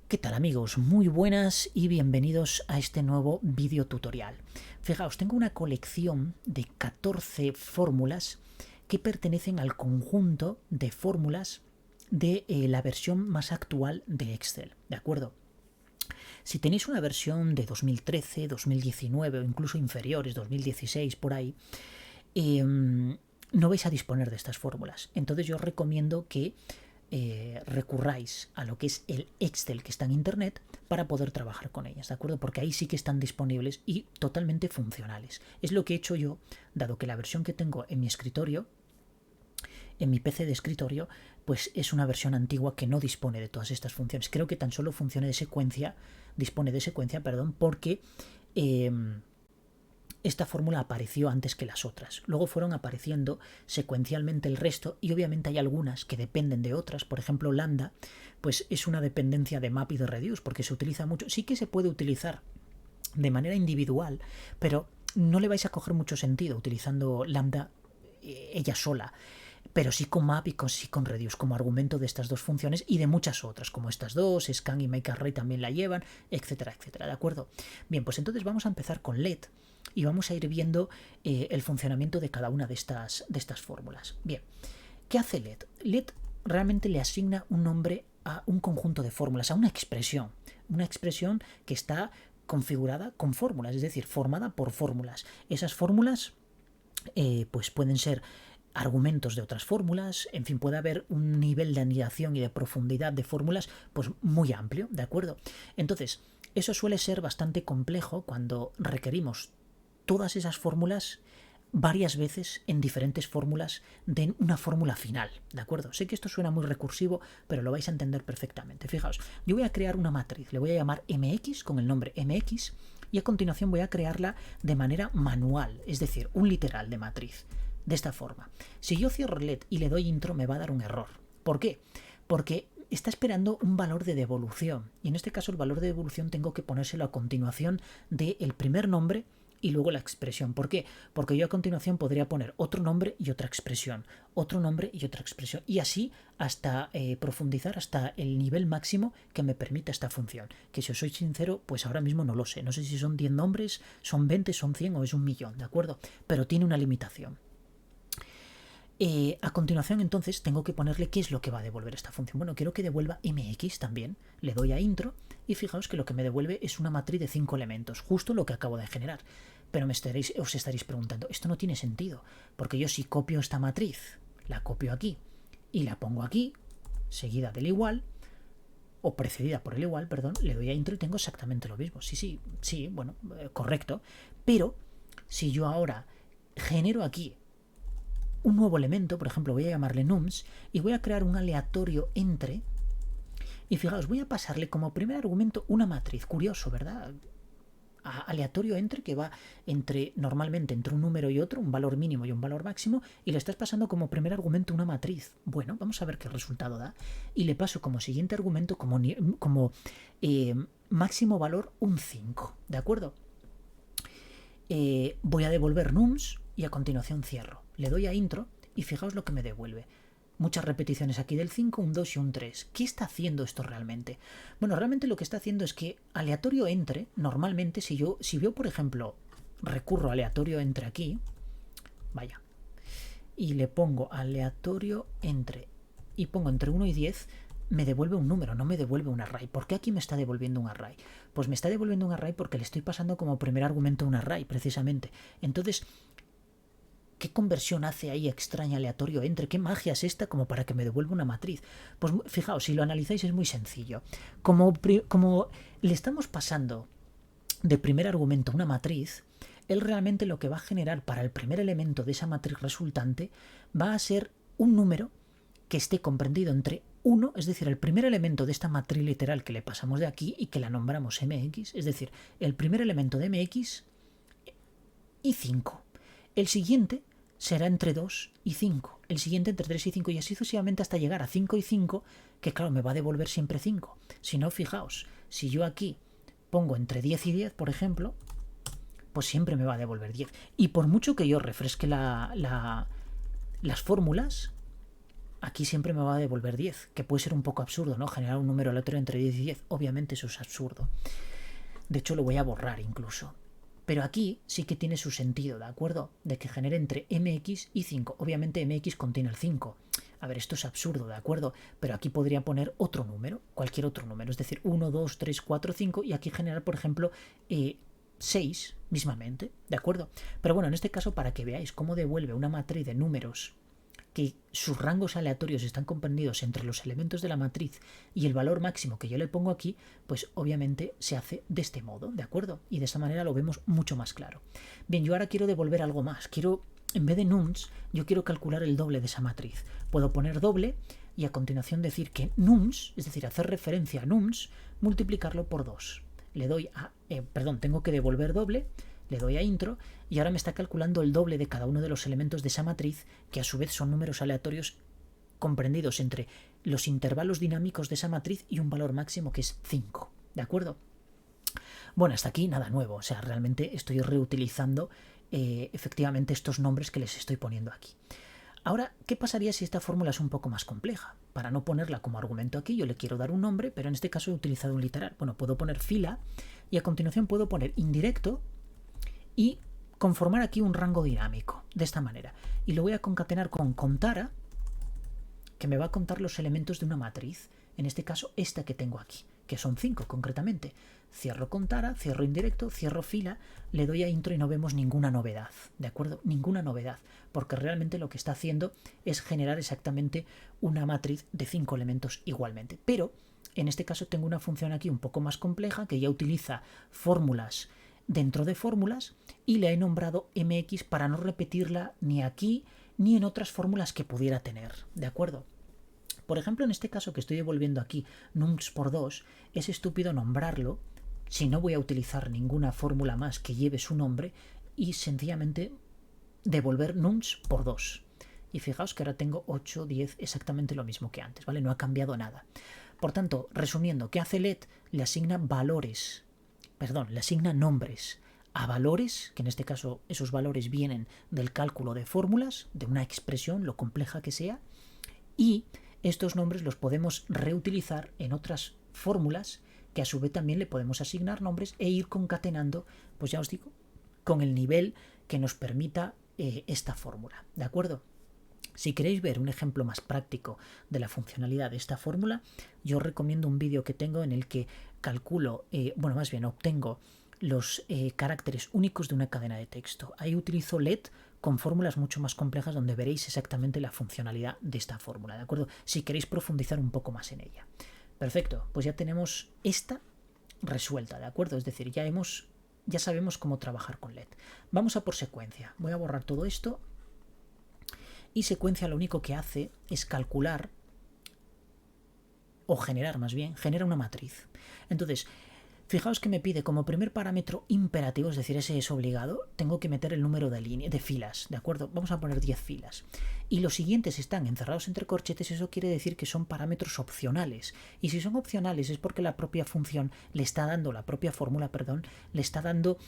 ¿Qué tal amigos? Muy buenas y bienvenidos a este nuevo vídeo tutorial. Fijaos, tengo una colección de 14 fórmulas que pertenecen al conjunto de fórmulas de la versión más actual de Excel, ¿de acuerdo? Si tenéis una versión de 2013, 2019 o incluso inferiores, 2016 por ahí, no vais a disponer de estas fórmulas. Entonces yo os recomiendo que recurráis a lo que es el Excel que está en internet para poder trabajar con ellas, ¿de acuerdo? Porque ahí sí que están disponibles y totalmente funcionales. Es lo que he hecho yo, dado que la versión que tengo en mi escritorio, en mi PC de escritorio, pues es una versión antigua que no dispone de todas estas funciones. Creo que tan solo dispone de secuencia, porque esta fórmula apareció antes que las otras. Luego fueron apareciendo secuencialmente el resto y obviamente hay algunas que dependen de otras. Por ejemplo, lambda, pues es una dependencia de map y de reduce porque se utiliza mucho. Sí que se puede utilizar de manera individual, pero no le vais a coger mucho sentido utilizando lambda ella sola, pero sí con map y sí con reduce como argumento de estas dos funciones y de muchas otras, como estas dos, scan y make array también la llevan, etcétera, etcétera, ¿de acuerdo? Bien, pues entonces vamos a empezar con let y vamos a ir viendo el funcionamiento de cada una de estas fórmulas. Bien, ¿qué hace let? Let realmente le asigna un nombre a un conjunto de fórmulas, a una expresión que está configurada con fórmulas, es decir, formada por fórmulas. Esas fórmulas pues pueden ser argumentos de otras fórmulas, en fin, puede haber un nivel de anidación y de profundidad de fórmulas pues muy amplio, ¿de acuerdo? Entonces, eso suele ser bastante complejo cuando requerimos todas esas fórmulas varias veces en diferentes fórmulas de una fórmula final, ¿de acuerdo? Sé que esto suena muy recursivo, pero lo vais a entender perfectamente. Fijaos, yo voy a crear una matriz, le voy a llamar MX con el nombre MX y a continuación voy a crearla de manera manual, es decir, un literal de matriz, de esta forma. Si yo cierro let y le doy intro me va a dar un error. ¿Por qué? Porque está esperando un valor de devolución y en este caso el valor de devolución tengo que ponérselo a continuación del primer nombre y luego la expresión. ¿Por qué? Porque yo a continuación podría poner otro nombre y otra expresión, otro nombre y otra expresión, y así hasta profundizar hasta el nivel máximo que me permita esta función, que si os soy sincero, pues ahora mismo no lo sé. No sé si son 10 nombres, son 20, son 100 o es 1.000.000, ¿de acuerdo? Pero tiene una limitación. A continuación entonces tengo que ponerle qué es lo que va a devolver esta función. Bueno, quiero que devuelva MX también. Le doy a intro y fijaos que lo que me devuelve es una matriz de 5 elementos, justo lo que acabo de generar. Pero os estaréis preguntando, esto no tiene sentido, porque yo si copio esta matriz, la copio aquí y la pongo aquí, seguida del igual, o precedida por el igual, perdón, le doy a intro y tengo exactamente lo mismo. Sí, bueno, correcto. Pero si yo ahora genero aquí un nuevo elemento, por ejemplo voy a llamarle nums y voy a crear un aleatorio entre y fijaos, voy a pasarle como primer argumento una matriz, curioso, ¿verdad? Aleatorio entre que va normalmente entre un número y otro, un valor mínimo y un valor máximo, y le estás pasando como primer argumento una matriz. Bueno, vamos a ver qué resultado da. Y le paso como siguiente argumento como máximo valor un 5, ¿de acuerdo? Voy a devolver nums y a continuación cierro. Le doy a intro y fijaos lo que me devuelve. Muchas repeticiones aquí del 5, un 2 y un 3. ¿Qué está haciendo esto realmente? Bueno, realmente lo que está haciendo es que aleatorio entre, normalmente si yo, por ejemplo, recurro a aleatorio entre aquí, vaya, y le pongo aleatorio entre, y pongo entre 1 y 10, me devuelve un número, no me devuelve un array. ¿Por qué aquí me está devolviendo un array? Pues me está devolviendo un array porque le estoy pasando como primer argumento un array, precisamente. Entonces, ¿qué conversión hace ahí extraña aleatorio entre? ¿Qué magia es esta como para que me devuelva una matriz? Pues fijaos, si lo analizáis es muy sencillo. Como le estamos pasando de primer argumento una matriz, él realmente lo que va a generar para el primer elemento de esa matriz resultante va a ser un número que esté comprendido entre 1, es decir, el primer elemento de esta matriz literal que le pasamos de aquí y que la nombramos MX, es decir, el primer elemento de MX y 5. El siguiente será entre 2 y 5, el siguiente entre 3 y 5 y así sucesivamente hasta llegar a 5 y 5, que claro, me va a devolver siempre 5. Si no, fijaos, si yo aquí pongo entre 10 y 10, por ejemplo, pues siempre me va a devolver 10. Y por mucho que yo refresque las fórmulas, aquí siempre me va a devolver 10, que puede ser un poco absurdo, ¿no? Generar un número aleatorio entre 10 y 10. Obviamente eso es absurdo. De hecho, lo voy a borrar incluso. Pero aquí sí que tiene su sentido, ¿de acuerdo? De que genere entre mx y 5. Obviamente mx contiene el 5. A ver, esto es absurdo, ¿de acuerdo? Pero aquí podría poner otro número, cualquier otro número. Es decir, 1, 2, 3, 4, 5. Y aquí generar, por ejemplo, 6 mismamente, ¿de acuerdo? Pero bueno, en este caso, para que veáis cómo devuelve una matriz de números que sus rangos aleatorios están comprendidos entre los elementos de la matriz y el valor máximo que yo le pongo aquí, pues obviamente se hace de este modo, ¿de acuerdo? Y de esta manera lo vemos mucho más claro. Bien, yo ahora quiero devolver algo más. Quiero, en vez de nums, yo quiero calcular el doble de esa matriz. Puedo poner doble y a continuación decir que nums, es decir, hacer referencia a nums, multiplicarlo por 2. Le doy a, tengo que devolver doble, le doy a intro y ahora me está calculando el doble de cada uno de los elementos de esa matriz, que a su vez son números aleatorios comprendidos entre los intervalos dinámicos de esa matriz y un valor máximo que es 5, ¿de acuerdo? Bueno, hasta aquí nada nuevo, o sea, realmente estoy reutilizando efectivamente estos nombres que les estoy poniendo aquí. Ahora, ¿qué pasaría si esta fórmula es un poco más compleja? Para no ponerla como argumento aquí, yo le quiero dar un nombre, pero en este caso he utilizado un literal. Bueno, puedo poner fila y a continuación puedo poner indirecto y conformar aquí un rango dinámico, de esta manera. Y lo voy a concatenar con contara, que me va a contar los elementos de una matriz, en este caso esta que tengo aquí, que son 5 concretamente. Cierro contara, cierro indirecto, cierro fila, le doy a intro y no vemos ninguna novedad, ¿de acuerdo? Ninguna novedad, porque realmente lo que está haciendo es generar exactamente una matriz de 5 elementos igualmente. Pero en este caso tengo una función aquí un poco más compleja que ya utiliza fórmulas dentro de fórmulas y le he nombrado mx para no repetirla ni aquí ni en otras fórmulas que pudiera tener, ¿de acuerdo? Por ejemplo, en este caso que estoy devolviendo aquí nums por 2, es estúpido nombrarlo si no voy a utilizar ninguna fórmula más que lleve su nombre y sencillamente devolver nums por 2. Y fijaos que ahora tengo 8, 10, exactamente lo mismo que antes, ¿vale? No ha cambiado nada. Por tanto, resumiendo, ¿qué hace let? Le asigna le asigna nombres a valores, que en este caso esos valores vienen del cálculo de fórmulas, de una expresión, lo compleja que sea, y estos nombres los podemos reutilizar en otras fórmulas que a su vez también le podemos asignar nombres e ir concatenando, pues ya os digo, con el nivel que nos permita esta fórmula, ¿de acuerdo? Si queréis ver un ejemplo más práctico de la funcionalidad de esta fórmula, yo os recomiendo un vídeo que tengo en el que calculo, obtengo los caracteres únicos de una cadena de texto. Ahí utilizo let con fórmulas mucho más complejas donde veréis exactamente la funcionalidad de esta fórmula, ¿de acuerdo? Si queréis profundizar un poco más en ella. Perfecto, pues ya tenemos esta resuelta, ¿de acuerdo? Es decir, ya sabemos cómo trabajar con let. Vamos a por secuencia. Voy a borrar todo esto. Y secuencia lo único que hace es calcular, o generar más bien, genera una matriz. Entonces, fijaos que me pide como primer parámetro imperativo, es decir, ese es obligado, tengo que meter el número de filas, ¿de acuerdo? Vamos a poner 10 filas. Y los siguientes están encerrados entre corchetes, eso quiere decir que son parámetros opcionales. Y si son opcionales es porque la propia función le está dando, la propia fórmula, le está dando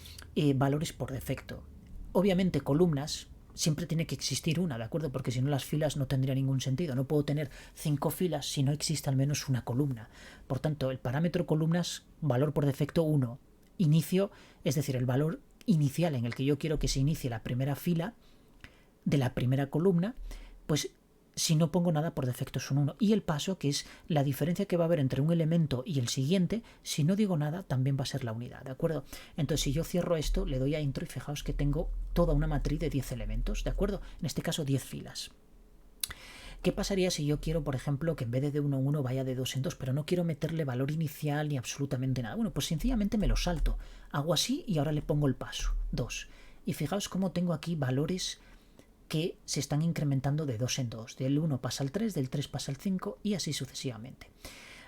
valores por defecto. Obviamente columnas, siempre tiene que existir una, ¿de acuerdo? Porque si no las filas no tendría ningún sentido. No puedo tener 5 filas si no existe al menos una columna. Por tanto, el parámetro columnas, valor por defecto 1. Inicio, es decir, el valor inicial en el que yo quiero que se inicie la primera fila de la primera columna, pues si no pongo nada por defecto es un 1. Y el paso, que es la diferencia que va a haber entre un elemento y el siguiente, si no digo nada, también va a ser la unidad, ¿de acuerdo? Entonces, si yo cierro esto, le doy a intro y fijaos que tengo toda una matriz de 10 elementos, ¿de acuerdo? En este caso, 10 filas. ¿Qué pasaría si yo quiero, por ejemplo, que en vez de 1 en 1 vaya de 2 en 2, pero no quiero meterle valor inicial ni absolutamente nada? Bueno, pues sencillamente me lo salto. Hago así y ahora le pongo el paso, 2. Y fijaos cómo tengo aquí valores que se están incrementando de 2 en 2. Del 1 pasa al 3, del 3 pasa al 5 y así sucesivamente.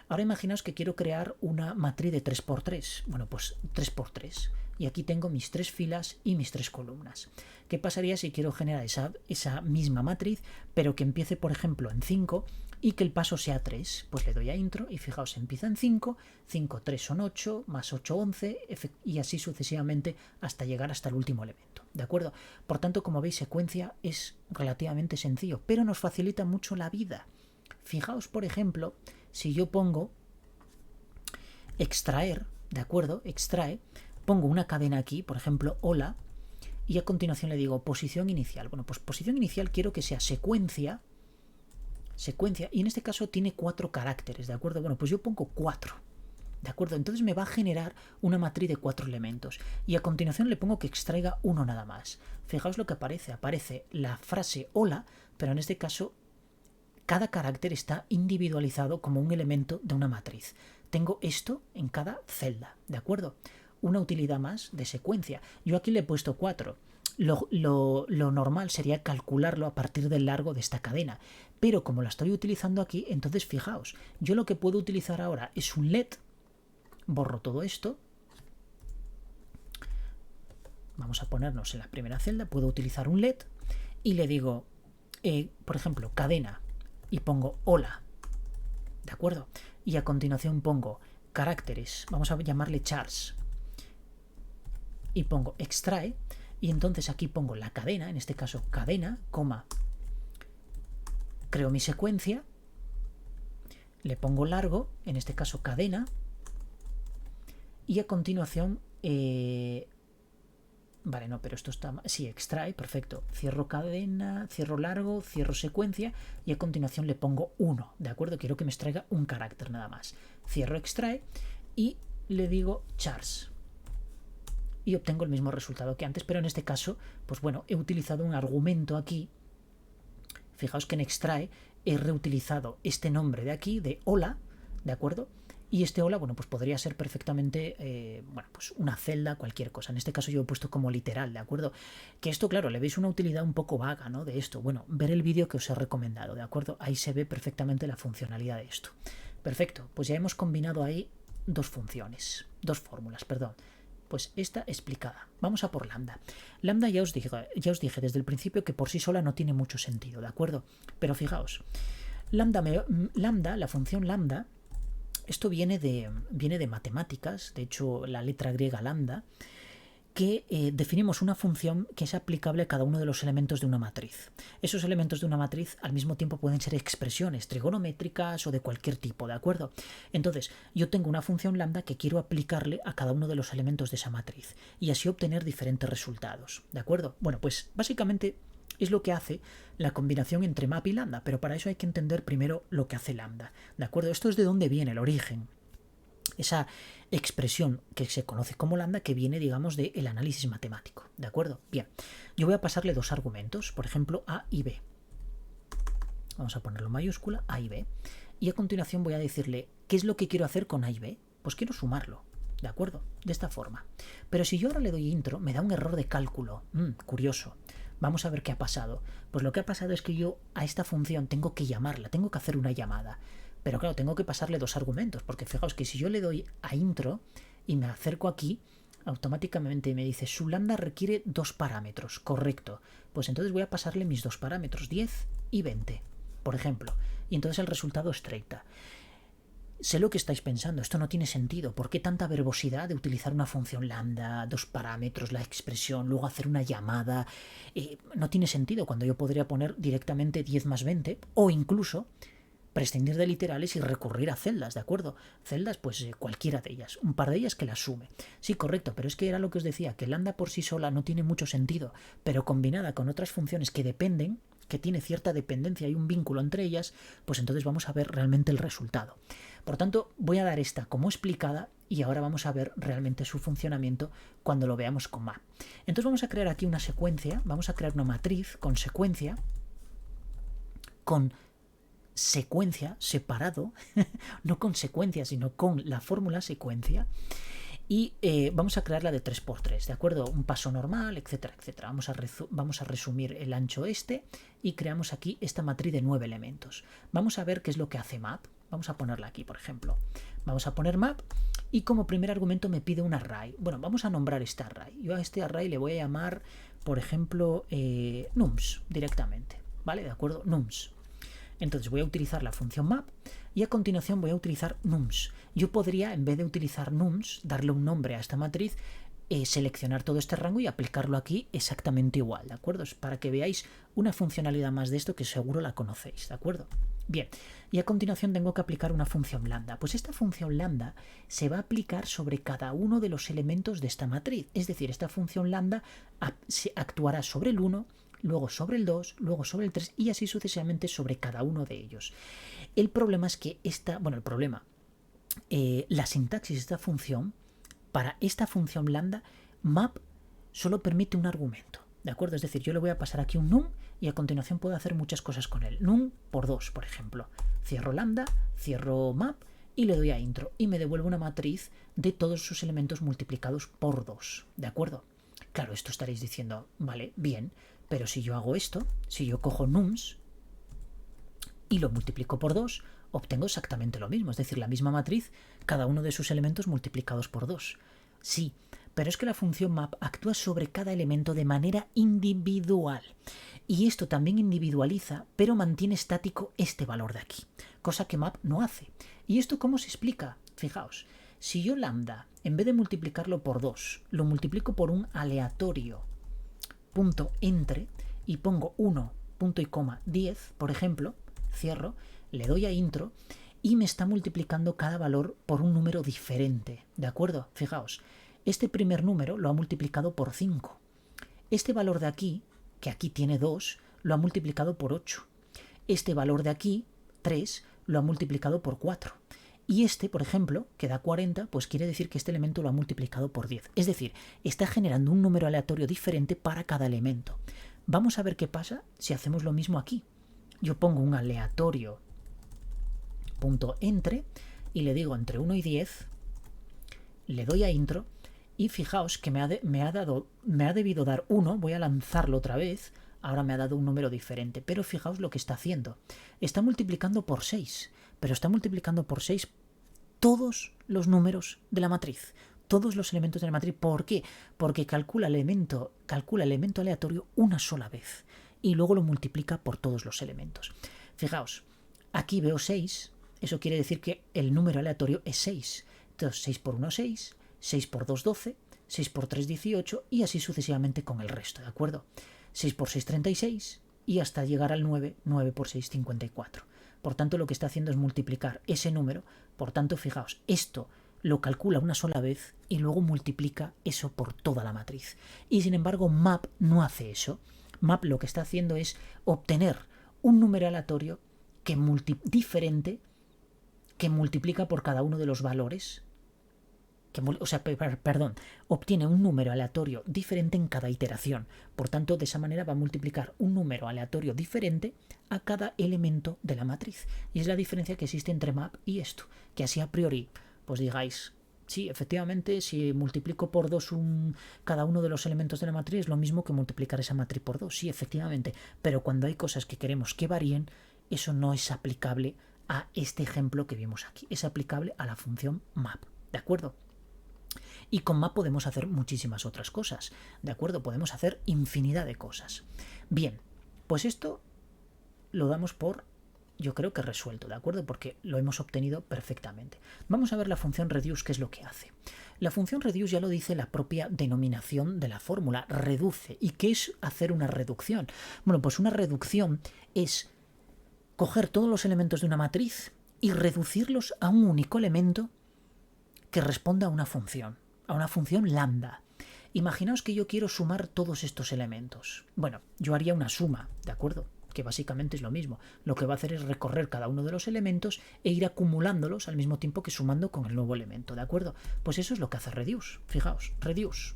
Ahora imaginaos que quiero crear una matriz de 3×3. Bueno, pues 3×3. Y aquí tengo mis 3 filas y mis 3 columnas. ¿Qué pasaría si quiero generar esa misma matriz, pero que empiece, por ejemplo, en 5, y que el paso sea 3. Pues le doy a intro y fijaos, empieza en 5, 5, 3 son 8, más 8, 11 y así sucesivamente hasta llegar hasta el último elemento, ¿de acuerdo? Por tanto, como veis, secuencia es relativamente sencillo, pero nos facilita mucho la vida. Fijaos, por ejemplo, si yo pongo extraer, ¿de acuerdo? Extrae, pongo una cadena aquí, por ejemplo, hola, y a continuación le digo posición inicial. Bueno, pues posición inicial quiero que sea secuencia, y en este caso tiene 4 caracteres, ¿de acuerdo? Bueno, pues yo pongo 4, ¿de acuerdo? Entonces me va a generar una matriz de 4 elementos, y a continuación le pongo que extraiga uno nada más. Fijaos lo que aparece la frase hola, pero en este caso cada carácter está individualizado como un elemento de una matriz. Tengo esto en cada celda, ¿de acuerdo? Una utilidad más de secuencia. Yo aquí le he puesto 4. Lo normal sería calcularlo a partir del largo de esta cadena. Pero como la estoy utilizando aquí, entonces fijaos, yo lo que puedo utilizar ahora es un let. Borro todo esto. Vamos a ponernos en la primera celda. Puedo utilizar un let y le digo, por ejemplo, cadena, y pongo hola, ¿de acuerdo? Y a continuación pongo caracteres, vamos a llamarle chars, y pongo extrae, y entonces aquí pongo la cadena, en este caso cadena, coma, creo mi secuencia, le pongo largo, en este caso cadena, y a continuación vale, no, pero esto está... Sí, extrae, perfecto. Cierro cadena, cierro largo, cierro secuencia y a continuación le pongo 1, ¿de acuerdo? Quiero que me extraiga un carácter nada más. Cierro extrae y le digo chars. Y obtengo el mismo resultado que antes, pero en este caso, pues bueno, he utilizado un argumento aquí. Fijaos que en extrae he reutilizado este nombre de aquí, de hola, ¿de acuerdo? Y este hola, bueno, pues podría ser perfectamente, bueno, pues una celda, cualquier cosa. En este caso yo he puesto como literal, ¿de acuerdo? Que esto, claro, le veis una utilidad un poco vaga, ¿no? De esto. Bueno, ver el vídeo que os he recomendado, ¿de acuerdo? Ahí se ve perfectamente la funcionalidad de esto. Perfecto, pues ya hemos combinado ahí dos fórmulas, perdón. Pues esta explicada. Vamos a por lambda. Lambda ya os dije desde el principio que por sí sola no tiene mucho sentido, ¿de acuerdo? Pero fijaos, lambda, la función lambda, esto viene de matemáticas, de hecho la letra griega lambda, que definimos una función que es aplicable a cada uno de los elementos de una matriz. Esos elementos de una matriz al mismo tiempo pueden ser expresiones trigonométricas o de cualquier tipo, ¿de acuerdo? Entonces, yo tengo una función lambda que quiero aplicarle a cada uno de los elementos de esa matriz y así obtener diferentes resultados, ¿de acuerdo? Bueno, pues básicamente es lo que hace la combinación entre map y lambda, pero para eso hay que entender primero lo que hace lambda, ¿de acuerdo? Esto es de dónde viene el origen. Esa expresión que se conoce como lambda que viene, digamos, del análisis matemático, ¿de acuerdo? Bien, yo voy a pasarle dos argumentos, por ejemplo, A y B. Vamos a ponerlo en mayúscula, A y B. Y a continuación voy a decirle, ¿qué es lo que quiero hacer con A y B? Pues quiero sumarlo, ¿de acuerdo? De esta forma. Pero si yo ahora le doy intro, me da un error de cálculo. Curioso. Vamos a ver qué ha pasado. Pues lo que ha pasado es que yo a esta función tengo que llamarla, tengo que hacer una llamada. Pero claro, tengo que pasarle dos argumentos, porque fijaos que si yo le doy a intro y me acerco aquí, automáticamente me dice su lambda requiere dos parámetros, correcto. Pues entonces voy a pasarle mis dos parámetros, 10 y 20, por ejemplo. Y entonces el resultado es 30. Sé lo que estáis pensando, esto no tiene sentido. ¿Por qué tanta verbosidad de utilizar una función lambda, dos parámetros, la expresión, luego hacer una llamada? No tiene sentido cuando yo podría poner directamente 10 más 20 o incluso prescindir de literales y recurrir a celdas, ¿de acuerdo? Celdas, pues cualquiera de ellas, un par de ellas que las sume. Sí, correcto, pero es que era lo que os decía, que lambda por sí sola no tiene mucho sentido, pero combinada con otras funciones que dependen, que tiene cierta dependencia y un vínculo entre ellas, pues entonces vamos a ver realmente el resultado. Por tanto, voy a dar esta como explicada y ahora vamos a ver realmente su funcionamiento cuando lo veamos con map. Entonces vamos a crear aquí una secuencia, vamos a crear una matriz con secuencia, con secuencia, separado, no con secuencia, sino con la fórmula secuencia, y vamos a crearla de 3×3, ¿de acuerdo? Un paso normal, etcétera, etcétera. Vamos a resumir el ancho este y creamos aquí esta matriz de 9 elementos. Vamos a ver qué es lo que hace map. Vamos a ponerla aquí, por ejemplo. Vamos a poner map y como primer argumento me pide un array. Bueno, vamos a nombrar este array. Yo a este array le voy a llamar, por ejemplo, nums directamente, ¿vale? ¿De acuerdo? Nums. Entonces voy a utilizar la función map y a continuación voy a utilizar nums. Yo podría, en vez de utilizar nums, darle un nombre a esta matriz, seleccionar todo este rango y aplicarlo aquí exactamente igual, ¿de acuerdo? Es para que veáis una funcionalidad más de esto que seguro la conocéis, ¿de acuerdo? Bien, y a continuación tengo que aplicar una función lambda. Pues esta función lambda se va a aplicar sobre cada uno de los elementos de esta matriz. Es decir, esta función lambda actuará sobre el 1, luego sobre el 2, luego sobre el 3 y así sucesivamente sobre cada uno de ellos. El problema es que la sintaxis de esta función, para esta función lambda, map solo permite un argumento, ¿de acuerdo? Es decir, yo le voy a pasar aquí un num y a continuación puedo hacer muchas cosas con él. Num por 2, por ejemplo. Cierro lambda, cierro map y le doy a intro y me devuelve una matriz de todos sus elementos multiplicados por 2, ¿de acuerdo? Claro, esto estaréis diciendo, vale, bien, pero si yo hago esto, si yo cojo nums y lo multiplico por 2, obtengo exactamente lo mismo, es decir, la misma matriz, cada uno de sus elementos multiplicados por 2. Sí, pero es que la función map actúa sobre cada elemento de manera individual. Y esto también individualiza, pero mantiene estático este valor de aquí, cosa que map no hace. ¿Y esto cómo se explica? Fijaos, si yo lambda, en vez de multiplicarlo por 2, lo multiplico por un aleatorio punto entre y pongo 1, punto y coma 10, por ejemplo, cierro, le doy a intro y me está multiplicando cada valor por un número diferente, ¿de acuerdo? Fijaos, este primer número lo ha multiplicado por 5. Este valor de aquí, que aquí tiene 2, lo ha multiplicado por 8. Este valor de aquí, 3, lo ha multiplicado por 4. Y este, por ejemplo, que da 40, pues quiere decir que este elemento lo ha multiplicado por 10. Es decir, está generando un número aleatorio diferente para cada elemento. Vamos a ver qué pasa si hacemos lo mismo aquí. Yo pongo un aleatorio punto entre y le digo entre 1 y 10, le doy a intro y fijaos que me ha debido dar 1, voy a lanzarlo otra vez, ahora me ha dado un número diferente, pero fijaos lo que está haciendo. Está multiplicando por 6, pero está multiplicando por 6 todos los números de la matriz, todos los elementos de la matriz. ¿Por qué? Porque calcula el elemento aleatorio una sola vez y luego lo multiplica por todos los elementos. Fijaos, aquí veo 6, eso quiere decir que el número aleatorio es 6. Entonces 6 por 1, 6, 6 por 2, 12, 6 por 3, 18 y así sucesivamente con el resto, ¿de acuerdo? 6 por 6, 36 y hasta llegar al 9, 9 por 6, 54. Por tanto, lo que está haciendo es multiplicar ese número. Por tanto, fijaos, esto lo calcula una sola vez y luego multiplica eso por toda la matriz. Y sin embargo, map no hace eso. Map lo que está haciendo es obtener un número aleatorio diferente que multiplica por cada uno de los valores. Obtiene un número aleatorio diferente en cada iteración. Por tanto, de esa manera va a multiplicar un número aleatorio diferente a cada elemento de la matriz. Y es la diferencia que existe entre map y esto. Que así a priori, pues digáis, sí, efectivamente, si multiplico por 2 cada uno de los elementos de la matriz es lo mismo que multiplicar esa matriz por 2. Sí, efectivamente. Pero cuando hay cosas que queremos que varíen, eso no es aplicable a este ejemplo que vimos aquí. Es aplicable a la función map. ¿De acuerdo? Y con map podemos hacer muchísimas otras cosas, ¿de acuerdo? Podemos hacer infinidad de cosas. Bien, pues esto lo damos por, yo creo que resuelto, ¿de acuerdo? Porque lo hemos obtenido perfectamente. Vamos a ver la función reduce, qué es lo que hace. La función reduce ya lo dice la propia denominación de la fórmula, reduce. ¿Y qué es hacer una reducción? Bueno, pues una reducción es coger todos los elementos de una matriz y reducirlos a un único elemento que responda a una función lambda. Imaginaos que yo quiero sumar todos estos elementos. Bueno, yo haría una suma, ¿de acuerdo? Que básicamente es lo mismo. Lo que va a hacer es recorrer cada uno de los elementos e ir acumulándolos al mismo tiempo que sumando con el nuevo elemento, ¿de acuerdo? Pues eso es lo que hace reduce. Fijaos, reduce.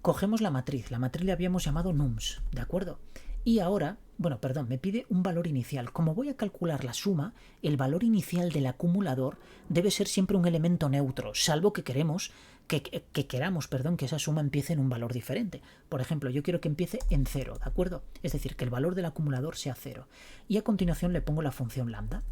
Cogemos la matriz le habíamos llamado nums, ¿de acuerdo? Y ahora, me pide un valor inicial. Como voy a calcular la suma, el valor inicial del acumulador debe ser siempre un elemento neutro, salvo que queramos que esa suma empiece en un valor diferente. Por ejemplo, yo quiero que empiece en 0, ¿de acuerdo? Es decir, que el valor del acumulador sea 0. Y a continuación le pongo la función lambda.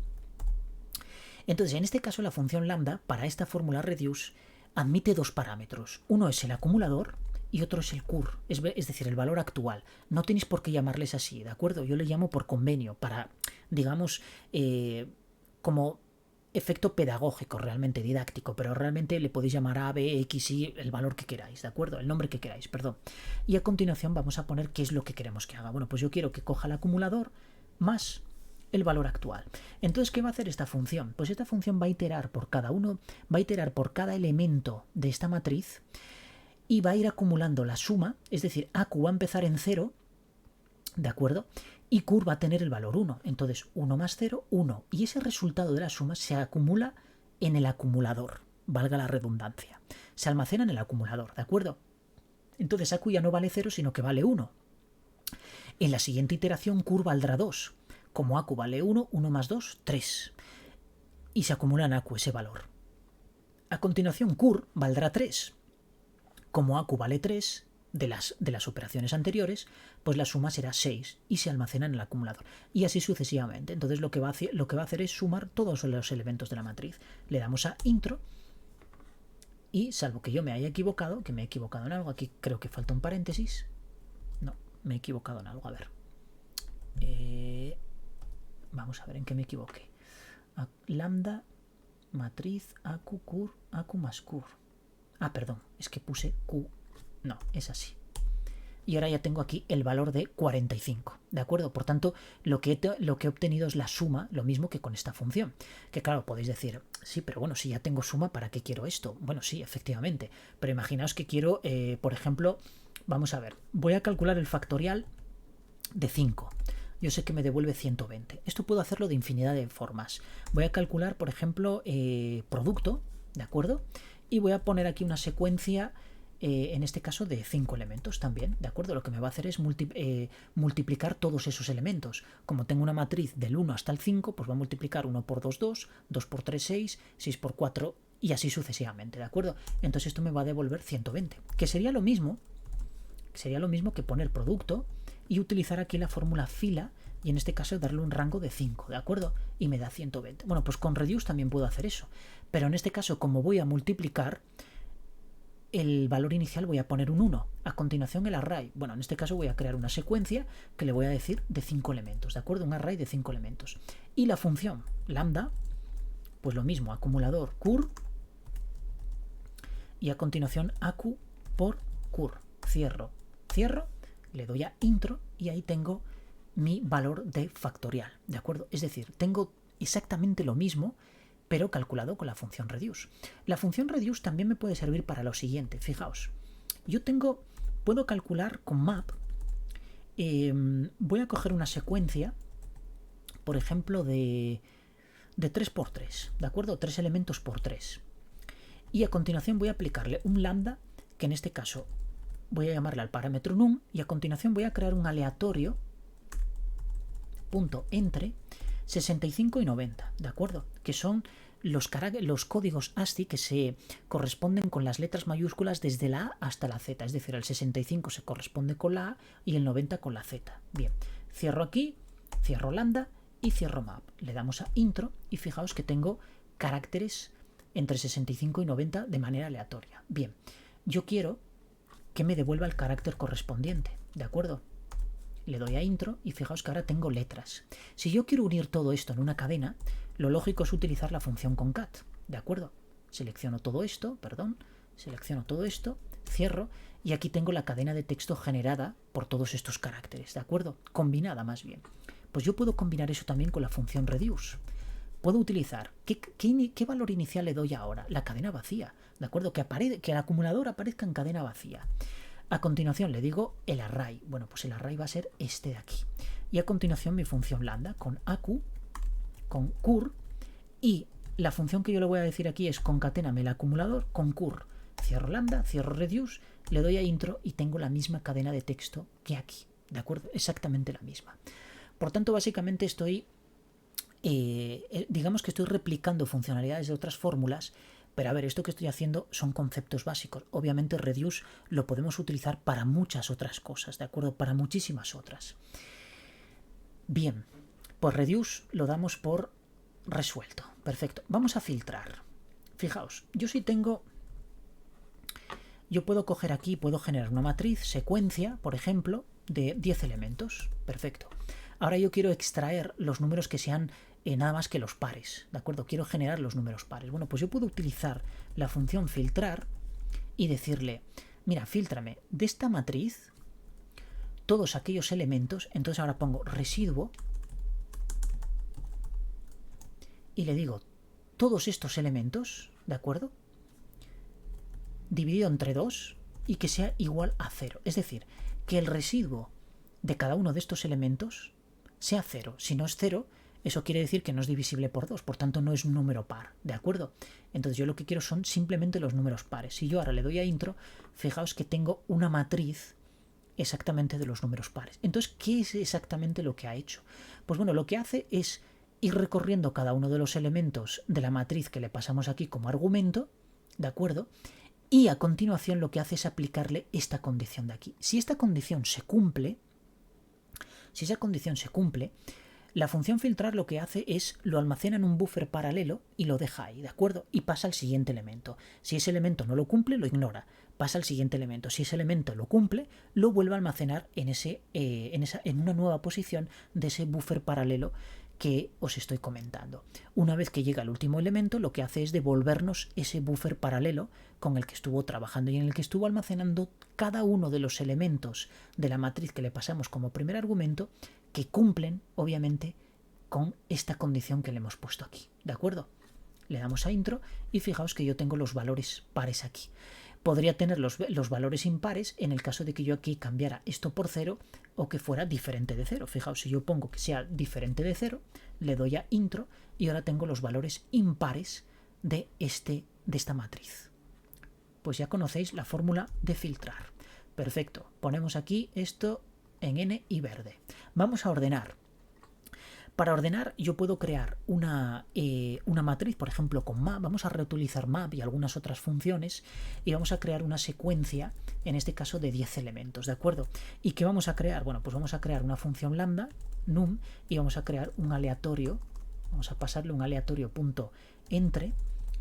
Entonces, en este caso, la función lambda, para esta fórmula reduce, admite dos parámetros. Uno es el acumulador y otro es el cur, es decir, el valor actual. No tenéis por qué llamarles así, ¿de acuerdo? Yo le llamo por convenio, para, digamos, como efecto pedagógico, realmente didáctico, pero realmente le podéis llamar A, B, X, Y, el valor que queráis, ¿de acuerdo? El nombre que queráis, perdón. Y a continuación vamos a poner qué es lo que queremos que haga. Bueno, pues yo quiero que coja el acumulador más el valor actual. Entonces, ¿qué va a hacer esta función? Pues esta función va a iterar por cada uno, va a iterar por cada elemento de esta matriz y va a ir acumulando la suma, es decir, AQ va a empezar en 0, ¿de acuerdo? Y cur va a tener el valor 1. Entonces 1 más 0, 1. Y ese resultado de la suma se acumula en el acumulador, valga la redundancia. Se almacena en el acumulador, ¿de acuerdo? Entonces AQ ya no vale 0, sino que vale 1. En la siguiente iteración cur valdrá 2. Como AQ vale 1, 1 más 2, 3. Y se acumula en AQ ese valor. A continuación cur valdrá 3. Como AQ vale 3, de las operaciones anteriores, pues la suma será 6 y se almacena en el acumulador. Y así sucesivamente. Entonces lo que va a hacer es sumar todos los elementos de la matriz. Le damos a intro y, salvo que yo me haya equivocado, que me he equivocado en algo, aquí creo que falta un paréntesis. No, me he equivocado en algo, a ver. Vamos a ver en qué me equivoqué. Lambda, matriz, AQ, cur, AQ más cur. Ah, perdón, es que puse Q. No, es así. Y ahora ya tengo aquí el valor de 45, ¿de acuerdo? Por tanto, lo que he obtenido es la suma, lo mismo que con esta función. Que claro, podéis decir, sí, pero bueno, si ya tengo suma, ¿para qué quiero esto? Bueno, sí, efectivamente. Pero imaginaos que quiero, por ejemplo, vamos a ver, voy a calcular el factorial de 5. Yo sé que me devuelve 120. Esto puedo hacerlo de infinidad de formas. Voy a calcular, por ejemplo, producto, ¿de acuerdo? Y voy a poner aquí una secuencia, en este caso de 5 elementos también, ¿de acuerdo? Lo que me va a hacer es multiplicar todos esos elementos. Como tengo una matriz del 1 hasta el 5, pues va a multiplicar 1 por 2, 2, 2 por 3, 6, 6 por 4 y así sucesivamente, ¿de acuerdo? Entonces esto me va a devolver 120, que sería lo mismo que poner producto y utilizar aquí la fórmula fila y en este caso darle un rango de 5, ¿de acuerdo? Y me da 120. Bueno, pues con reduce también puedo hacer eso, pero en este caso, como voy a multiplicar el valor inicial, voy a poner un 1. A continuación el array. Bueno, en este caso voy a crear una secuencia que le voy a decir de 5 elementos, ¿de acuerdo? Un array de 5 elementos. Y la función lambda, pues lo mismo, acumulador cur y a continuación AQ por cur. Cierro, le doy a intro y ahí tengo mi valor de factorial, ¿de acuerdo? Es decir, tengo exactamente lo mismo, pero calculado con la función reduce. La función reduce también me puede servir para lo siguiente, fijaos. Puedo calcular con map, voy a coger una secuencia, por ejemplo, de 3×3, ¿de acuerdo? 3 elementos por 3. Y a continuación voy a aplicarle un lambda, que en este caso voy a llamarle al parámetro num, y a continuación voy a crear un aleatorio punto entre 65 y 90, ¿de acuerdo? Que son los códigos ASCII que se corresponden con las letras mayúsculas desde la A hasta la Z, es decir, el 65 se corresponde con la A y el 90 con la Z. Bien, cierro aquí, cierro lambda y cierro map. Le damos a intro y fijaos que tengo caracteres entre 65 y 90 de manera aleatoria. Bien, yo quiero que me devuelva el carácter correspondiente, ¿de acuerdo? Le doy a intro y fijaos que ahora tengo letras. Si yo quiero unir todo esto en una cadena, lo lógico es utilizar la función concat, ¿de acuerdo? Selecciono todo esto, cierro y aquí tengo la cadena de texto generada por todos estos caracteres, ¿de acuerdo? Combinada más bien. Pues yo puedo combinar eso también con la función reduce. Puedo utilizar, ¿qué valor inicial le doy ahora? La cadena vacía, ¿de acuerdo? Que el acumulador aparezca en cadena vacía. A continuación le digo el array. Bueno, pues el array va a ser este de aquí. Y a continuación mi función lambda con AQ, con cur, y la función que yo le voy a decir aquí es concaténame el acumulador con cur. Cierro lambda, cierro reduce, le doy a intro y tengo la misma cadena de texto que aquí, ¿de acuerdo? Exactamente la misma. Por tanto, básicamente digamos que estoy replicando funcionalidades de otras fórmulas, pero a ver, esto que estoy haciendo son conceptos básicos. Obviamente reduce lo podemos utilizar para muchas otras cosas, ¿de acuerdo? Para muchísimas otras. Bien, pues reduce lo damos por resuelto. Perfecto. Vamos a filtrar. Fijaos, yo sí tengo yo puedo coger aquí, puedo generar una matriz, secuencia, por ejemplo, de 10 elementos. Perfecto. Ahora yo quiero extraer los números que sean nada más que los pares, ¿de acuerdo? Quiero generar los números pares. Bueno, pues yo puedo utilizar la función filtrar y decirle, mira, fíltrame de esta matriz todos aquellos elementos. Entonces ahora pongo residuo y le digo todos estos elementos, ¿de acuerdo? Dividido entre 2 y que sea igual a 0. Es decir, que el residuo de cada uno de estos elementos sea 0. Si no es 0, eso quiere decir que no es divisible por 2, por tanto no es un número par, ¿de acuerdo? Entonces yo lo que quiero son simplemente los números pares. Si yo ahora le doy a intro, fijaos que tengo una matriz exactamente de los números pares. Entonces, ¿qué es exactamente lo que ha hecho? Pues bueno, lo que hace es ir recorriendo cada uno de los elementos de la matriz que le pasamos aquí como argumento, ¿de acuerdo? Y a continuación lo que hace es aplicarle esta condición de aquí. Si esta condición se cumple, la función filtrar lo que hace es lo almacena en un buffer paralelo y lo deja ahí, ¿de acuerdo? Y pasa al siguiente elemento. Si ese elemento no lo cumple, lo ignora. Pasa al siguiente elemento. Si ese elemento lo cumple, lo vuelve a almacenar en una nueva posición de ese buffer paralelo que os estoy comentando. Una vez que llega el último elemento, lo que hace es devolvernos ese buffer paralelo con el que estuvo trabajando y en el que estuvo almacenando cada uno de los elementos de la matriz que le pasamos como primer argumento, que cumplen, obviamente, con esta condición que le hemos puesto aquí, ¿de acuerdo? Le damos a intro y fijaos que yo tengo los valores pares aquí. Podría tener los valores impares en el caso de que yo aquí cambiara esto por 0 o que fuera diferente de 0. Fijaos, si yo pongo que sea diferente de 0, le doy a intro y ahora tengo los valores impares de esta matriz. Pues ya conocéis la fórmula de filtrar. Perfecto, ponemos aquí esto en N y verde. Vamos a ordenar. Para ordenar yo puedo crear una matriz, por ejemplo con map, vamos a reutilizar map y algunas otras funciones y vamos a crear una secuencia, en este caso de 10 elementos, ¿de acuerdo? ¿Y qué vamos a crear? Bueno, pues vamos a crear una función lambda, num, y vamos a crear un aleatorio, vamos a pasarle un aleatorio punto entre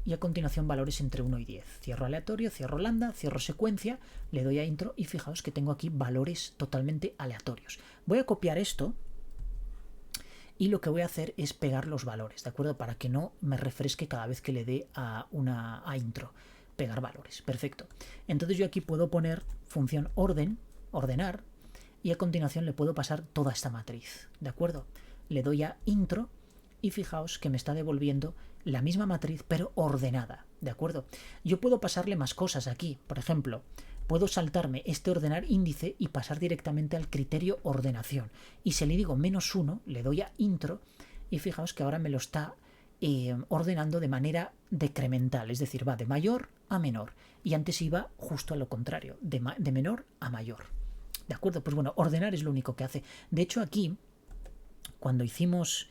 y a continuación valores entre 1 y 10. Cierro aleatorio, cierro lambda, cierro secuencia, le doy a intro y fijaos que tengo aquí valores totalmente aleatorios. Voy a copiar esto y lo que voy a hacer es pegar los valores, ¿de acuerdo? Para que no me refresque cada vez que le dé a intro. Pegar valores, perfecto. Entonces yo aquí puedo poner función ordenar, y a continuación le puedo pasar toda esta matriz, ¿de acuerdo? Le doy a intro y fijaos que me está devolviendo la misma matriz pero ordenada, ¿de acuerdo? Yo puedo pasarle más cosas aquí, por ejemplo, puedo saltarme este ordenar índice y pasar directamente al criterio ordenación. Y si le digo -1, le doy a intro y fijaos que ahora me lo está ordenando de manera decremental, es decir, va de mayor a menor. Y antes iba justo a lo contrario, de menor a mayor. ¿De acuerdo? Pues bueno, ordenar es lo único que hace. De hecho aquí, cuando hicimos...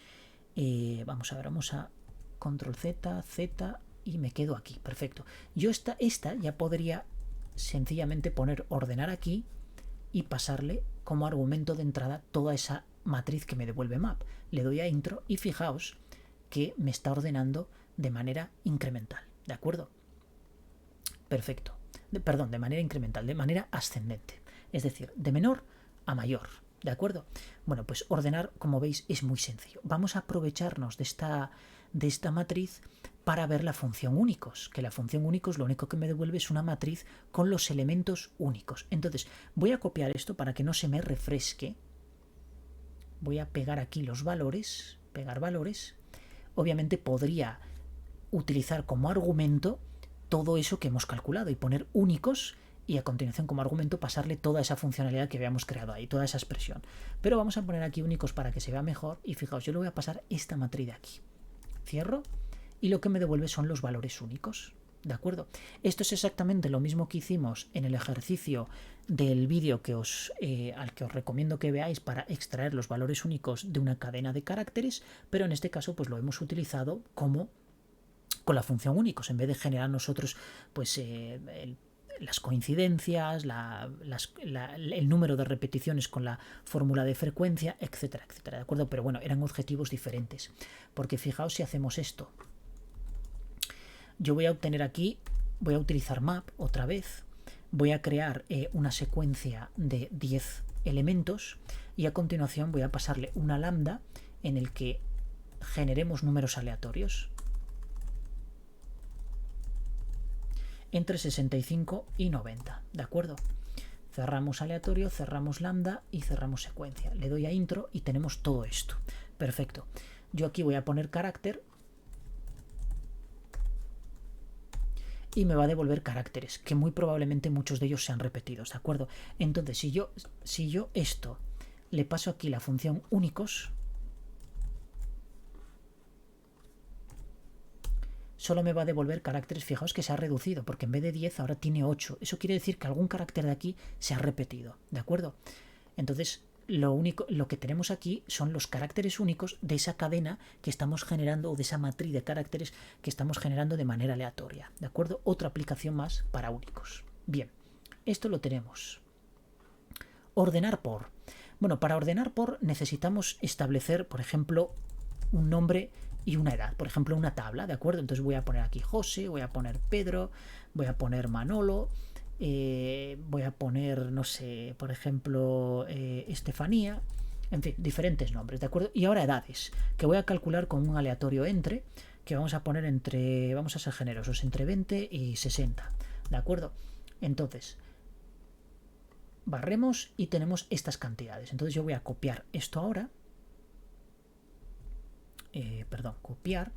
vamos a ver, vamos a control Z, Z y me quedo aquí, perfecto. Yo esta ya podría sencillamente poner ordenar aquí y pasarle como argumento de entrada toda esa matriz que me devuelve map. Le doy a intro y fijaos que me está ordenando de manera incremental, ¿de acuerdo? Perfecto. Perdón, de manera incremental, de manera ascendente. Es decir, de menor a mayor, ¿de acuerdo? Bueno, pues ordenar, como veis, es muy sencillo. Vamos a aprovecharnos de esta matriz para ver la función únicos, que la función únicos lo único que me devuelve es una matriz con los elementos únicos. Entonces, voy a copiar esto para que no se me refresque. Voy a pegar aquí los valores, pegar valores. Obviamente podría utilizar como argumento todo eso que hemos calculado y poner únicos y a continuación como argumento pasarle toda esa funcionalidad que habíamos creado ahí, toda esa expresión. Pero vamos a poner aquí únicos para que se vea mejor y fijaos, yo le voy a pasar esta matriz de aquí. Cierro y lo que me devuelve son los valores únicos, ¿de acuerdo? Esto es exactamente lo mismo que hicimos en el ejercicio del vídeo al que os recomiendo que veáis para extraer los valores únicos de una cadena de caracteres, pero en este caso pues lo hemos utilizado con la función únicos, en vez de generar nosotros pues las coincidencias, el número de repeticiones con la fórmula de frecuencia, etcétera, etcétera, ¿de acuerdo? Pero bueno, eran objetivos diferentes, porque fijaos si hacemos esto. Yo voy a obtener aquí, voy a utilizar map otra vez, voy a crear una secuencia de 10 elementos y a continuación voy a pasarle una lambda en el que generemos números aleatorios entre 65 y 90, ¿de acuerdo? Cerramos aleatorio, cerramos lambda y cerramos secuencia. Le doy a intro y tenemos todo esto. Perfecto. Yo aquí voy a poner carácter y me va a devolver caracteres, que muy probablemente muchos de ellos sean repetidos, ¿de acuerdo? Entonces, si yo esto le paso aquí la función únicos, solo me va a devolver caracteres. Fijaos que se ha reducido, porque en vez de 10 ahora tiene 8. Eso quiere decir que algún carácter de aquí se ha repetido, ¿de acuerdo? Entonces, lo que tenemos aquí son los caracteres únicos de esa cadena que estamos generando, o de esa matriz de caracteres que estamos generando de manera aleatoria, ¿de acuerdo? Otra aplicación más para únicos. Bien, esto lo tenemos. Ordenar por. Bueno, para ordenar por necesitamos establecer, por ejemplo, un nombre y una edad, por ejemplo una tabla, ¿de acuerdo? Entonces voy a poner aquí José, voy a poner Pedro, voy a poner Manolo, voy a poner, no sé, por ejemplo Estefanía, en fin, diferentes nombres, ¿de acuerdo? Y ahora edades, que voy a calcular con un aleatorio entre, que vamos a poner entre, vamos a ser generosos, entre 20 y 60, ¿de acuerdo? Entonces barremos y tenemos estas cantidades. Entonces yo voy a copiar esto ahora, copiar,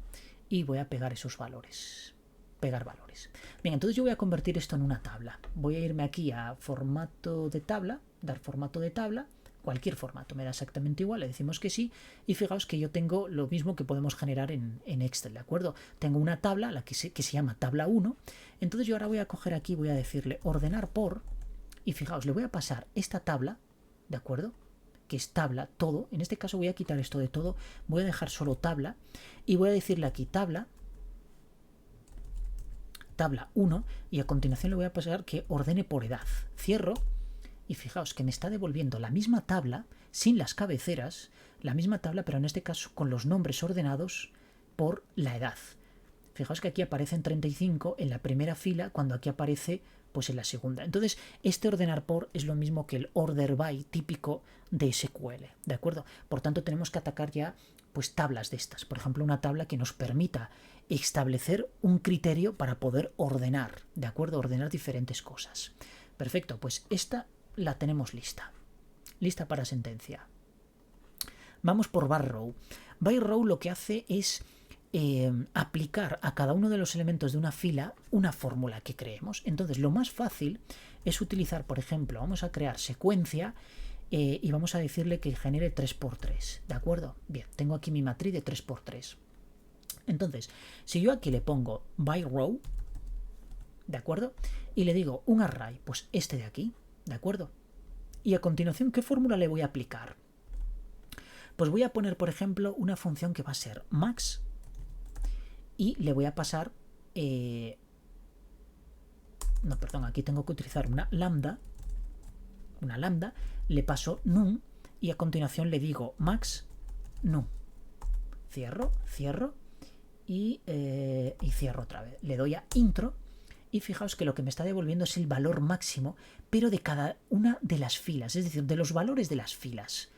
y voy a pegar esos valores. Pegar valores. Bien, entonces yo voy a convertir esto en una tabla. Voy a irme aquí a formato de tabla, dar formato de tabla, cualquier formato, me da exactamente igual, le decimos que sí, y fijaos que yo tengo lo mismo que podemos generar en Excel, ¿de acuerdo? Tengo una tabla, la que se llama tabla 1, entonces yo ahora voy a coger aquí, voy a decirle ordenar por, y fijaos, le voy a pasar esta tabla, ¿de acuerdo?, que es tabla, todo. En este caso voy a quitar esto de todo, voy a dejar solo tabla y voy a decirle aquí tabla 1 y a continuación le voy a pasar que ordene por edad. Cierro y fijaos que me está devolviendo la misma tabla sin las cabeceras, la misma tabla pero en este caso con los nombres ordenados por la edad. Fijaos que aquí aparecen 35 en la primera fila cuando aquí aparece pues en la segunda. Entonces, este ordenar por es lo mismo que el order by típico de SQL, ¿de acuerdo? Por tanto, tenemos que atacar ya pues tablas de estas. Por ejemplo, una tabla que nos permita establecer un criterio para poder ordenar, ¿de acuerdo? Ordenar diferentes cosas. Perfecto, pues esta la tenemos lista. Lista para sentencia. Vamos por bar row. By row lo que hace es aplicar a cada uno de los elementos de una fila una fórmula que creemos. Entonces lo más fácil es utilizar, por ejemplo, vamos a crear secuencia y vamos a decirle que genere 3×3, ¿de acuerdo? Bien, tengo aquí mi matriz de 3×3. Entonces, si yo aquí le pongo by row, ¿de acuerdo? Y le digo un array, pues este de aquí, ¿de acuerdo? Y a continuación, ¿qué fórmula le voy a aplicar? Pues voy a poner, por ejemplo, una función que va a ser max y le voy a pasar no, perdón, aquí tengo que utilizar una lambda, le paso num y a continuación le digo max num. Cierro y cierro otra vez. Le doy a intro y fijaos que lo que me está devolviendo es el valor máximo, pero de cada una de las filas, es decir, de los valores de las filas.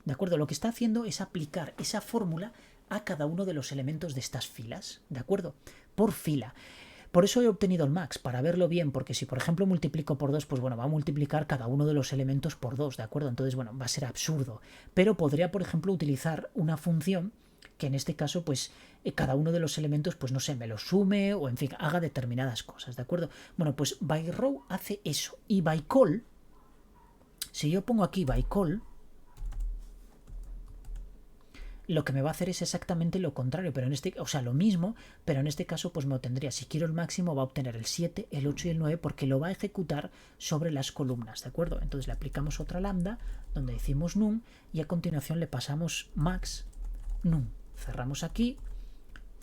¿De acuerdo? Lo que está haciendo es aplicar esa fórmula a cada uno de los elementos de estas filas, ¿de acuerdo? Por fila. Por eso he obtenido el max, para verlo bien, porque si por ejemplo multiplico por 2, pues bueno, va a multiplicar cada uno de los elementos por 2, ¿de acuerdo? Entonces, bueno, va a ser absurdo. Pero podría, por ejemplo, utilizar una función que en este caso, pues, cada uno de los elementos, pues no sé, me lo sume o en fin, haga determinadas cosas, ¿de acuerdo? Bueno, pues by row hace eso. Y by call, si yo pongo aquí by call, lo que me va a hacer es exactamente lo contrario, pero en este, o sea, lo mismo, pero en este caso pues me obtendría, si quiero el máximo va a obtener el 7, el 8 y el 9 porque lo va a ejecutar sobre las columnas, ¿de acuerdo? Entonces le aplicamos otra lambda donde decimos num y a continuación le pasamos max num. Cerramos aquí,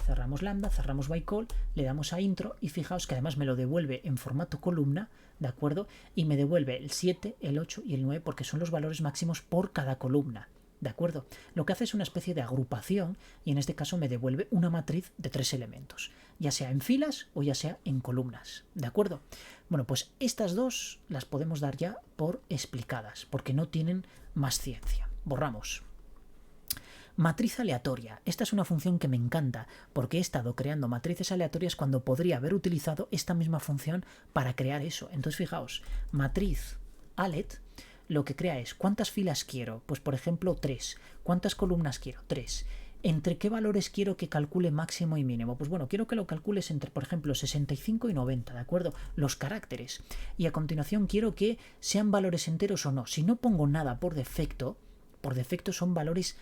cerramos lambda, cerramos by call, le damos a intro y fijaos que además me lo devuelve en formato columna, ¿de acuerdo? Y me devuelve el 7, el 8 y el 9 porque son los valores máximos por cada columna. ¿de acuerdo? Lo que hace es una especie de agrupación y en este caso me devuelve una matriz de 3 elementos, ya sea en filas o ya sea en columnas, ¿de acuerdo? Bueno, pues estas dos las podemos dar ya por explicadas, porque no tienen más ciencia. Borramos. Matriz aleatoria. Esta es una función que me encanta porque he estado creando matrices aleatorias cuando podría haber utilizado esta misma función para crear eso. Entonces fijaos, matriz alet lo que crea es ¿cuántas filas quiero? Pues por ejemplo 3. ¿Cuántas columnas quiero? 3. ¿Entre qué valores quiero que calcule máximo y mínimo? Pues bueno, quiero que lo calcules entre, por ejemplo, 65 y 90, ¿de acuerdo? Los caracteres. Y a continuación quiero que sean valores enteros o no. Si no pongo nada por defecto son valores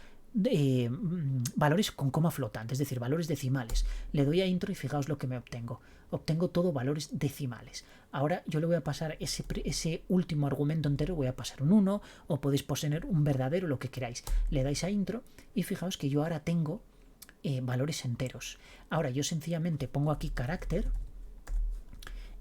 con coma flotante, es decir, valores decimales. Le doy a intro y fijaos lo que me obtengo. Obtengo todo valores decimales. Ahora yo le voy a pasar ese último argumento entero, voy a pasar un 1 o podéis poner un verdadero, lo que queráis. Le dais a intro y fijaos que yo ahora tengo valores enteros. Ahora yo sencillamente pongo aquí carácter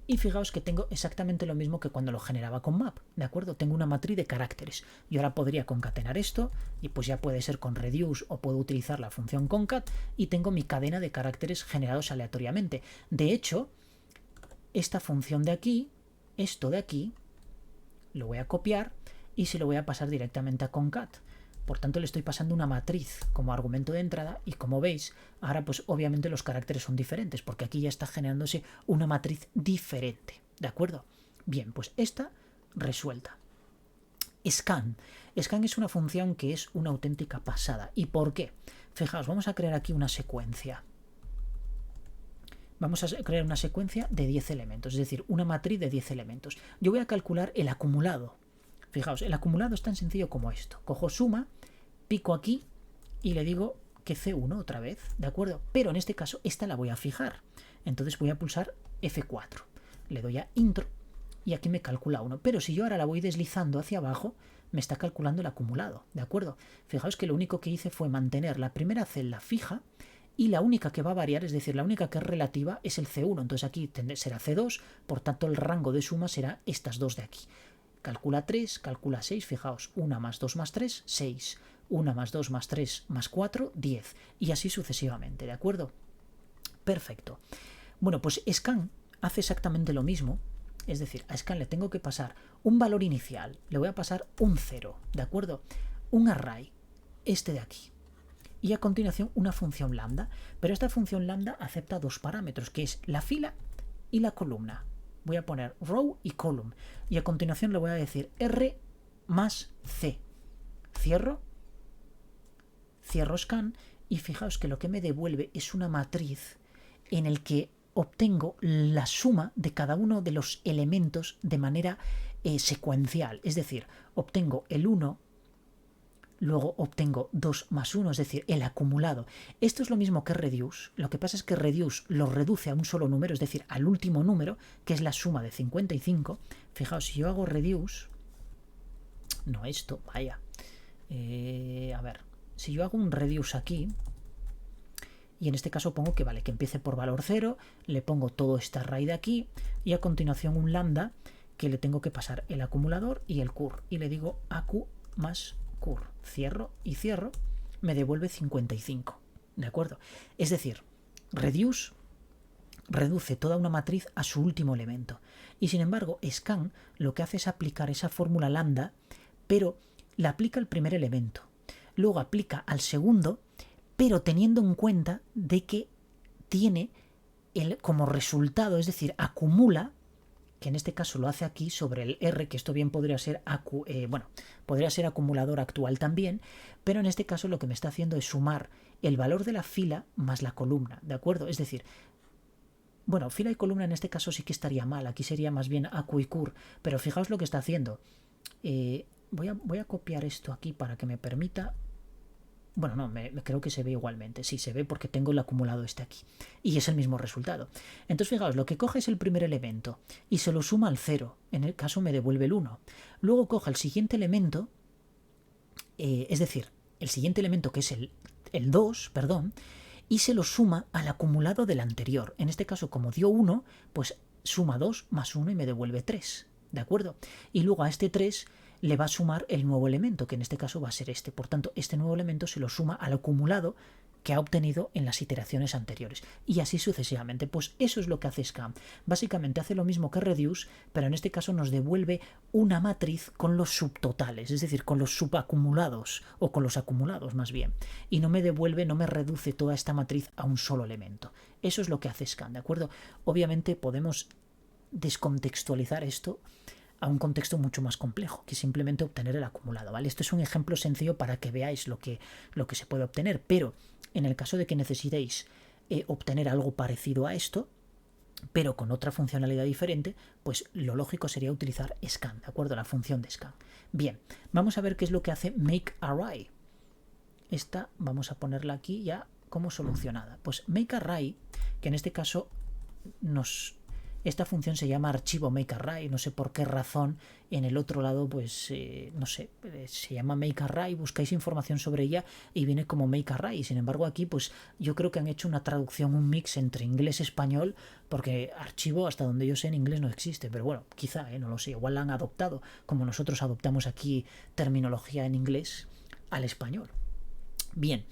y fijaos que tengo exactamente lo mismo que cuando lo generaba con map, ¿de acuerdo? Tengo una matriz de caracteres. Yo ahora podría concatenar esto y pues ya puede ser con reduce o puedo utilizar la función concat y tengo mi cadena de caracteres generados aleatoriamente. De hecho, esta función de aquí, esto de aquí, lo voy a copiar y se lo voy a pasar directamente a concat. Por tanto, le estoy pasando una matriz como argumento de entrada y como veis, ahora pues obviamente los caracteres son diferentes porque aquí ya está generándose una matriz diferente, ¿de acuerdo? Bien, pues esta resuelta. Scan. Scan es una función que es una auténtica pasada. ¿Y por qué? Fijaos, vamos a crear aquí una secuencia. Vamos a crear una secuencia de 10 elementos, es decir, una matriz de 10 elementos. Yo voy a calcular el acumulado. Fijaos, el acumulado es tan sencillo como esto. Cojo suma, pico aquí y le digo que C1 otra vez, ¿de acuerdo? Pero en este caso esta la voy a fijar. Entonces voy a pulsar F4. Le doy a intro y aquí me calcula 1. Pero si yo ahora la voy deslizando hacia abajo, me está calculando el acumulado, ¿de acuerdo? Fijaos que lo único que hice fue mantener la primera celda fija y la única que va a variar, es decir, la única que es relativa es el C1. Entonces aquí será C2, por tanto el rango de suma será estas dos de aquí. Calcula 3, calcula 6, fijaos, 1 más 2 más 3, 6, 1 más 2 más 3 más 4, 10, y así sucesivamente, ¿de acuerdo? Perfecto. Bueno, pues scan hace exactamente lo mismo, es decir, a scan le tengo que pasar un valor inicial, le voy a pasar un 0, ¿de acuerdo? Un array, este de aquí, y a continuación una función lambda, pero esta función lambda acepta dos parámetros, que es la fila y la columna. Voy a poner row y column y a continuación le voy a decir R más C. Cierro scan y fijaos que lo que me devuelve es una matriz en el que obtengo la suma de cada uno de los elementos de manera secuencial. Es decir, obtengo el 1, luego obtengo 2 más 1, es decir, el acumulado. Esto es lo mismo que reduce. Lo que pasa es que reduce lo reduce a un solo número, es decir, al último número, que es la suma de 55. Fijaos, si yo hago reduce, no esto, vaya. A ver, si yo hago un reduce aquí, y en este caso pongo que vale, que empiece por valor 0, le pongo todo este array de aquí, y a continuación un lambda, que le tengo que pasar el acumulador y el cur, y le digo acu más cur, cierro y cierro, me devuelve 55, ¿de acuerdo? Es decir, reduce reduce toda una matriz a su último elemento, y sin embargo scan lo que hace es aplicar esa fórmula lambda, pero la aplica al primer elemento, luego aplica al segundo, pero teniendo en cuenta de que tiene como resultado, es decir, acumula, que en este caso lo hace aquí sobre el R, que esto bien podría ser, podría ser acumulador actual también, pero en este caso lo que me está haciendo es sumar el valor de la fila más la columna, ¿de acuerdo? Es decir, bueno, fila y columna en este caso sí que estaría mal, aquí sería más bien acu y cur, pero fijaos lo que está haciendo. Voy a copiar esto aquí para que me permita... Bueno, no, creo que se ve igualmente. Sí, se ve porque tengo el acumulado este aquí. Y es el mismo resultado. Entonces, fijaos, lo que coge es el primer elemento y se lo suma al 0. En el caso me devuelve el 1. Luego coge el siguiente elemento, es decir, el siguiente elemento que es el 2, perdón, y se lo suma al acumulado del anterior. En este caso, como dio 1, pues suma 2 más 1 y me devuelve 3. ¿De acuerdo? Y luego a este 3 le va a sumar el nuevo elemento, que en este caso va a ser este. Por tanto, este nuevo elemento se lo suma al acumulado que ha obtenido en las iteraciones anteriores. Y así sucesivamente. Pues eso es lo que hace scan. Básicamente hace lo mismo que reduce, pero en este caso nos devuelve una matriz con los subtotales, es decir, con los subacumulados, o con los acumulados más bien. Y no me devuelve, no me reduce toda esta matriz a un solo elemento. Eso es lo que hace scan, ¿de acuerdo? Obviamente podemos descontextualizar esto a un contexto mucho más complejo que simplemente obtener el acumulado, ¿vale? Esto es un ejemplo sencillo para que veáis lo que se puede obtener, pero en el caso de que necesitéis obtener algo parecido a esto, pero con otra funcionalidad diferente, pues lo lógico sería utilizar scan, ¿de acuerdo? La función de scan. Bien, vamos a ver qué es lo que hace makeArray. Esta vamos a ponerla aquí ya como solucionada. Pues makeArray, que en este caso esta función se llama archivo makeArray, no sé por qué razón en el otro lado pues no sé, se llama makeArray, buscáis información sobre ella y viene como makeArray. Sin embargo aquí pues yo creo que han hecho una traducción, un mix entre inglés y español, porque archivo hasta donde yo sé en inglés no existe, pero bueno, quizá, no lo sé, igual la han adoptado como nosotros adoptamos aquí terminología en inglés al español. Bien,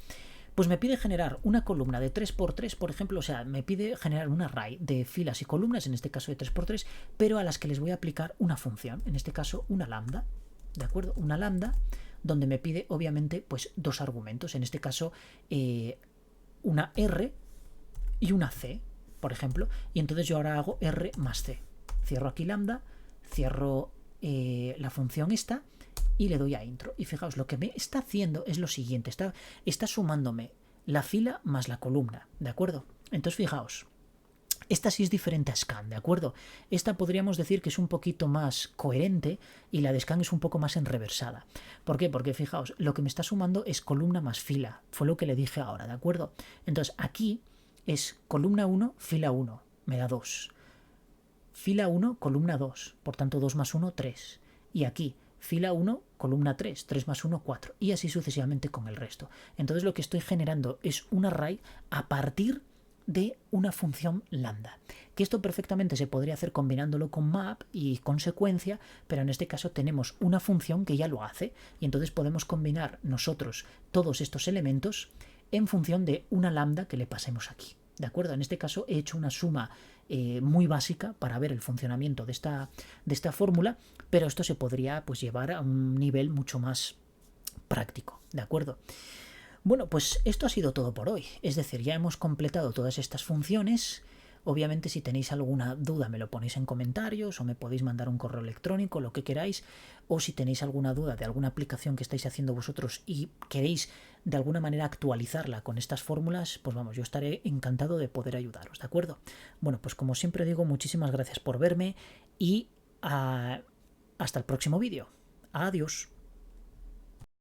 pues me pide generar una columna de 3×3, por ejemplo, o sea, me pide generar un array de filas y columnas, en este caso de 3×3, pero a las que les voy a aplicar una función, en este caso una lambda, ¿de acuerdo? Una lambda donde me pide, obviamente, pues dos argumentos, en este caso una R y una C, por ejemplo, y entonces yo ahora hago R más C. Cierro aquí lambda, cierro la función esta, y le doy a intro. Y fijaos, lo que me está haciendo es lo siguiente. Está sumándome la fila más la columna, ¿de acuerdo? Entonces fijaos, esta sí es diferente a scan, ¿de acuerdo? Esta podríamos decir que es un poquito más coherente y la de scan es un poco más enreversada. ¿Por qué? Porque fijaos, lo que me está sumando es columna más fila. Fue lo que le dije ahora, ¿de acuerdo? Entonces aquí es columna 1, fila 1, me da 2. Fila 1, columna 2, por tanto 2 más 1, 3. Y aquí fila 1, columna 3, 3 más 1, 4, y así sucesivamente con el resto. Entonces lo que estoy generando es un array a partir de una función lambda, que esto perfectamente se podría hacer combinándolo con map y con secuencia, pero en este caso tenemos una función que ya lo hace, y entonces podemos combinar nosotros todos estos elementos en función de una lambda que le pasemos aquí. ¿De acuerdo? En este caso he hecho una suma muy básica para ver el funcionamiento de esta fórmula, pero esto se podría pues llevar a un nivel mucho más práctico, ¿de acuerdo? Bueno, pues esto ha sido todo por hoy, es decir, ya hemos completado todas estas funciones. Obviamente si tenéis alguna duda me lo ponéis en comentarios o me podéis mandar un correo electrónico, lo que queráis, o si tenéis alguna duda de alguna aplicación que estáis haciendo vosotros y queréis de alguna manera actualizarla con estas fórmulas, pues vamos, yo estaré encantado de poder ayudaros, ¿de acuerdo? Bueno, pues como siempre digo, muchísimas gracias por verme y hasta el próximo vídeo. Adiós.